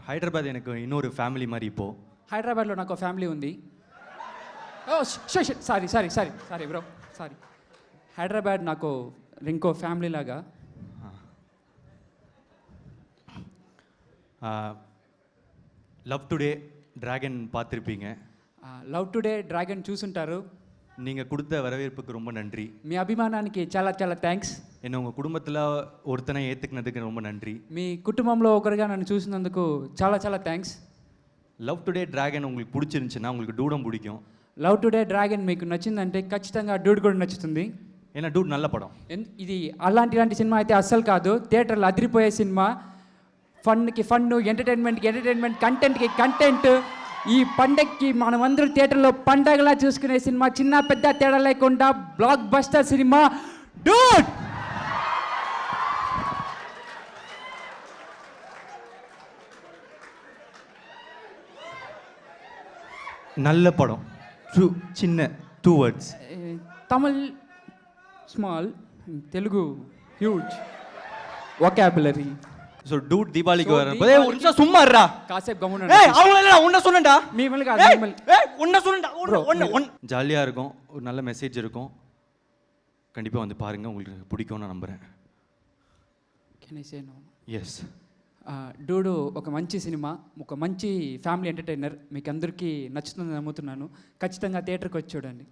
హైదరాబాద్ எனக்கு இன்னொரு ఫ్యామిలీ మరి இப்போ. హైదరాబాద్లో నాకు ఫ్యామిలీ ఉంది. ఓ సారీ బ్రో సారీ. హైదరాబాద్ నాకు ఇంకో ఫ్యామిలీ లాగా. లవ్ టుడే డ్రాగన్ பார்த்திருப்பீங்க. లవ్ టుడే డ్రాగన్ చూసుంటారు. நீங்கள் கொடுத்த வரவேற்புக்கு ரொம்ப நன்றி. మీ అభిమానానికి చాలా చాలా థ్యాంక్స్. என்னை உங்கள் குடும்பத்தில் ஒருத்தனை ஏற்றுக்கினதுக்கு ரொம்ப நன்றி. మీ కుటుంబంలో ఒకరిగా నన్ను చూసినందుకు చాలా చాలా థ్యాంక్స్. లవ్ టుడే డ్రాగన్ உங்களுக்கு பிடிச்சிருந்துச்சுன்னா உங்களுக்கு டூடம் பிடிக்கும். లవ్ టుడే డ్రాగన్ మీకు నచ్చిందంటే ఖచ్చితంగా డూడ్ కూడా నచ్చుతుంది. ஏன்னா டூட் நல்ல படம். ఇది అలాంటి సినిమా అయితే అస్సలు కాదు. థియేటర్లో అదిరిపోయే సినిమా. ఫన్కి ఫన్ను, ఎంటర్టైన్మెంట్కి ఎంటర్టైన్మెంట్, కంటెంట్కి కంటెంట్. ఈ పండగకి మనమందరూ థియేటర్లో పండగలా చూసుకునే సినిమా. చిన్న పెద్ద తేడా లేకుండా బ్లాక్ బస్టర్ సినిమా డూడ్. நல்ல படம். சின்ன 2 words. Tamil small, Telugu huge vocabulary. So Dude దీపావళికి வரப்போதே ஒரு நிமிஷம் சும்மா இருடா. కాసేపు గమ్మున அவங்க இல்ல உன்ன சொன்னடா. మిమ్మల్ని కాదు మిమ్మల్ని. உன்ன சொன்னடா. ஒன்னு ஜாலியா இருக்கும். ஒரு நல்ல மெசேஜ் இருக்கும். கண்டிப்பா வந்து பாருங்க, உங்களுக்கு பிடிக்கும் நான் நம்புறேன். Can I say no? Yes. Dude ఒక మంచి సినిమా, ఒక మంచి ఫ్యామిలీ ఎంటర్టైనర్. మీకు అందరికీ నచ్చుతుందని నమ్ముతున్నాను. ఖచ్చితంగా థియేటర్కి వచ్చి చూడండి.